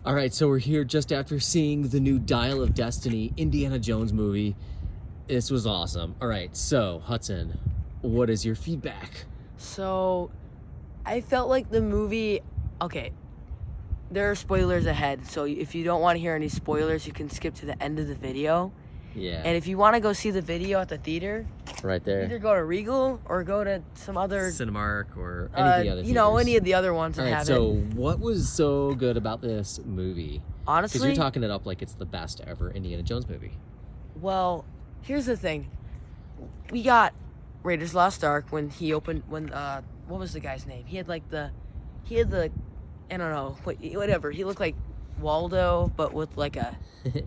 All right, so we're here just after seeing the new Dial of Destiny Indiana Jones movie. This was awesome. All right, so Hudson, what is your feedback? So, I felt like the movie... Okay, there are spoilers ahead, so if you don't want to hear any spoilers, you can skip to the end of the video. Yeah. And if you want to go see the video at the theater... Right there. Either go to Regal or go to some other... Cinemark or any of the other theaters. any of the other ones that have it. So what was so good about this movie? Honestly... Because you're talking it up like it's the best ever Indiana Jones movie. Well, here's the thing. We got Raiders of the Lost Ark when he opened... what was the guy's name? He had the... I don't know. Whatever. He looked like Waldo, but with like a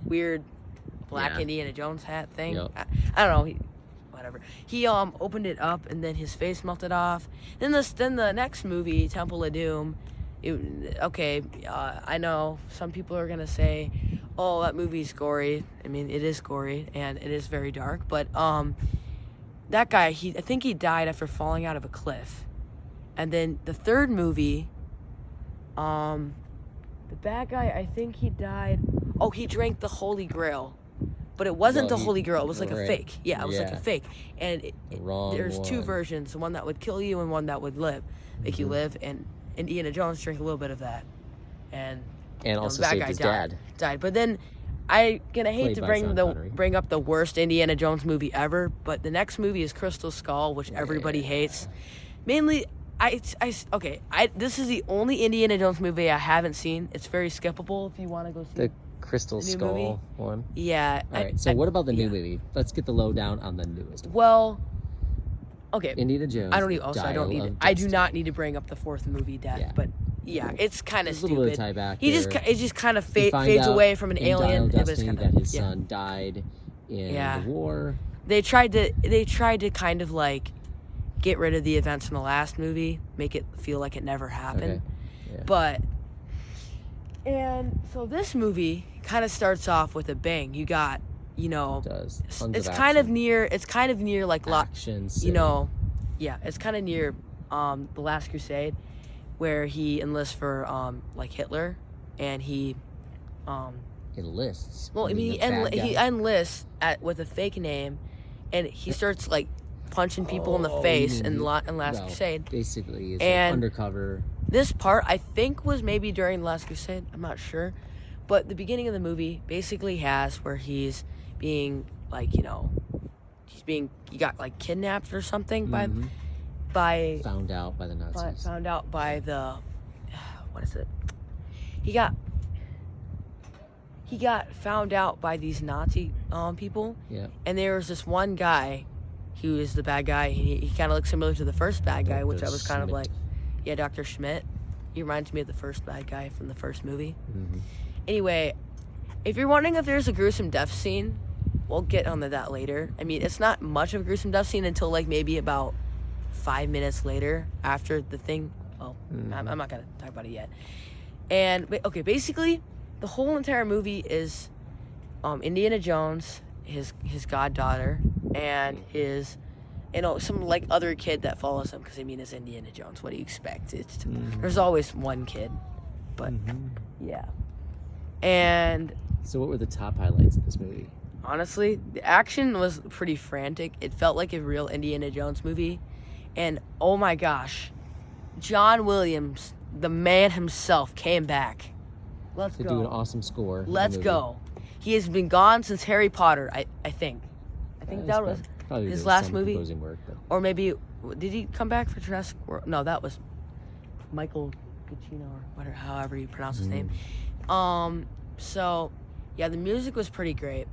weird black Indiana Jones hat thing. Yep. I don't know. Whatever. He opened it up and then his face melted off. Then the next movie, Temple of Doom. I know some people are gonna say, "Oh, that movie's gory." I mean, it is gory and it is very dark. But that guy, I think he died after falling out of a cliff. And then the third movie, the bad guy, I think he died. Oh, he drank the Holy Grail. But it wasn't the Holy Grail. It was like a fake. Yeah, it was like a fake. And there's two versions. One that would kill you and one that would make you live. And Indiana Jones drank a little bit of that. And also the bad saved guy his dad. died. But then I'm going to hate to bring up the worst Indiana Jones movie ever. But the next movie is Crystal Skull, which everybody hates. Mainly... this is the only Indiana Jones movie I haven't seen. It's very skippable if you want to go see the Crystal Skull movie. One. Yeah. All right. So what about the new movie? Let's get the lowdown on the newest one. Well, okay. Indiana Jones. I do not need to bring up the fourth movie, Death. Yeah. But yeah, it's kind of stupid. A little bit of tie back. It just kind of fades away from an alien. Dial of Destiny that his son died in the war. They tried to kind of like get rid of the events in the last movie, make it feel like it never happened. Okay. Yeah. And so this movie kind of starts off with a bang. You got, it's kind of near like action. It's kind of near The Last Crusade, where he enlists for like Hitler, and he enlists. Well, he enlists with a fake name, and he starts like punching people in the face in Last Crusade. Basically, it's like undercover. This part, I think, was maybe during Last Crusade. I'm not sure. But the beginning of the movie basically has where he's being, like, he got, like, kidnapped or something by... Found out by the Nazis. Found out by the... What is it? He got found out by these Nazi people. Yeah. And there was this one guy... He was the bad guy. He kind of looked similar to the first bad guy, which I was kind of like, yeah, Dr. Schmidt. He reminds me of the first bad guy from the first movie. Mm-hmm. Anyway, if you're wondering if there's a gruesome death scene, we'll get onto that later. I mean, it's not much of a gruesome death scene until like maybe about 5 minutes later after the thing. Oh, I'm not going to talk about it yet. And, okay, basically, the whole entire movie is Indiana Jones, his goddaughter, and his, some like other kid that follows him, because I mean, it's Indiana Jones. What do you expect? There's always one kid, but yeah. And so, what were the top highlights of this movie? Honestly, the action was pretty frantic. It felt like a real Indiana Jones movie, and oh my gosh, John Williams, the man himself, came back. Let's go. To do an awesome score. Let's go. He has been gone since Harry Potter, I think. I think that was his last movie. Work, or maybe, did he come back for Jurassic World? No, that was Michael Giacchino, or whatever, however you pronounce his name. So, yeah, the music was pretty great.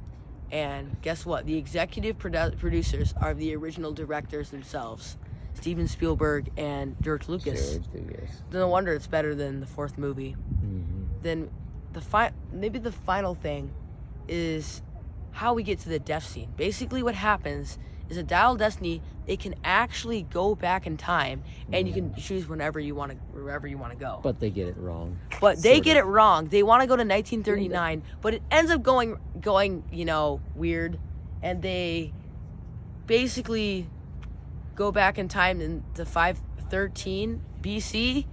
And guess what? The executive producers are the original directors themselves, Steven Spielberg and George Lucas. No wonder it's better than the fourth movie. Mm-hmm. Then maybe the final thing is how we get to the death scene. Basically what happens is a Dial of Destiny, it can actually go back in time, and you can choose wherever you want to go. But they get it wrong. Get it wrong. They want to go to 1939, but it ends up going weird, and they basically go back in time into 513 BC,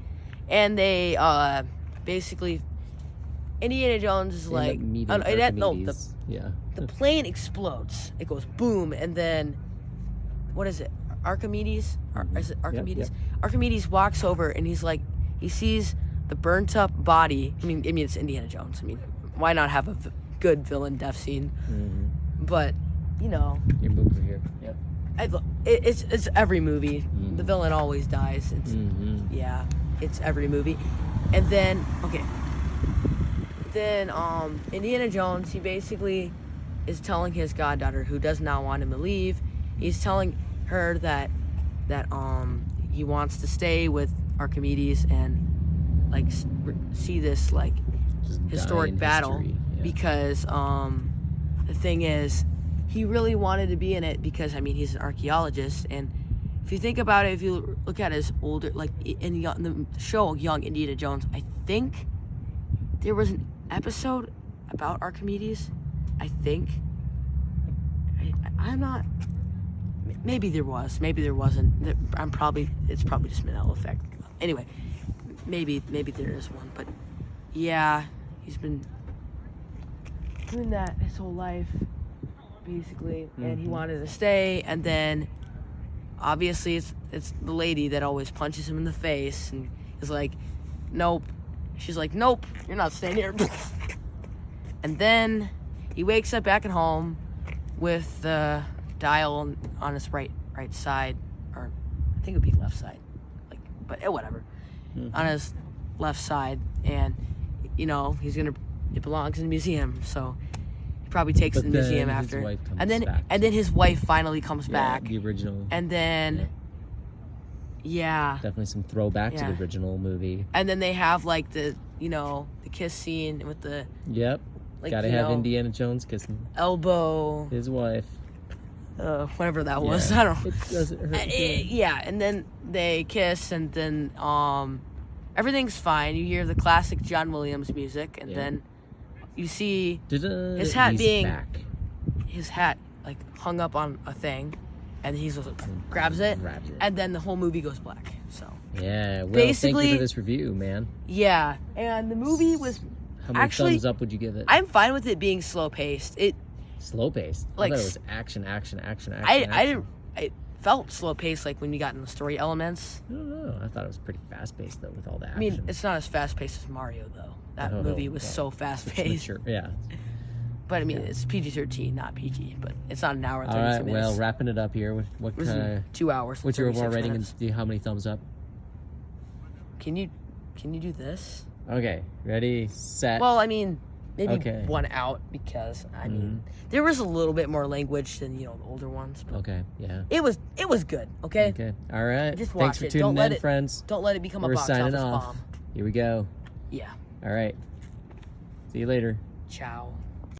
and they basically Indiana Jones is like, the plane explodes. It goes boom, and then what is it? Archimedes? Is it Archimedes? Yep. Archimedes walks over and he's like, he sees the burnt up body. I mean, it's Indiana Jones. I mean, why not have a good villain death scene? Mm-hmm. But your moves are here. Yep. It's every movie. Mm-hmm. The villain always dies. It's it's every movie. And then Indiana Jones, he basically is telling his goddaughter, who does not want him to leave, he's telling her that he wants to stay with Archimedes and like see this like historic battle because the thing is, he really wanted to be in it because he's an archaeologist, and if you think about it, if you look at his older, like in the show Young Indiana Jones, I think there was an episode about Archimedes. I think. I'm not. Maybe there was. Maybe there wasn't. It's probably just Mandela effect. Anyway, maybe there is one. But yeah, he's been doing that his whole life, basically, and he wanted to stay. And then, obviously, it's the lady that always punches him in the face and is like, "Nope." She's like, "Nope, you're not staying here." And then he wakes up back at home with the dial on his right side, or I think it would be left side, but whatever, on his left side, and it belongs in the museum, so he probably takes it to the museum after, and then his wife finally comes back, the original, and then definitely some throwback to the original movie, and then they have like the kiss scene with the gotta have Indiana Jones kissing elbow his wife, whatever that was. I don't know. It doesn't hurt. And then they kiss, and then everything's fine. You hear the classic John Williams music, and then you see his hat his hat like hung up on a thing, and he grabs it, and then the whole movie goes black. So basically, thank you for this review, man. Yeah, and the movie was. How many thumbs up would you give it? I'm fine with it being slow paced. Slow paced. Like, I thought it was action. I felt slow paced, like when you got in the story elements. I don't know. I thought it was pretty fast paced though, with all the action. I mean, it's not as fast paced as Mario though. That movie was so fast paced. Yeah. But it's PG-13, not PG. But it's not an hour and 32 minutes. All right. Well, wrapping it up here. What 2 hours? What's your overall rating? And how many thumbs up? Can you do this? Okay, ready, set. Well, maybe 1 out, because there was a little bit more language than the older ones. But it was good. Okay. All right. Just watch Thanks for tuning in, friends. Don't let it become a box office bomb. Here we go. Yeah. All right. See you later. Ciao.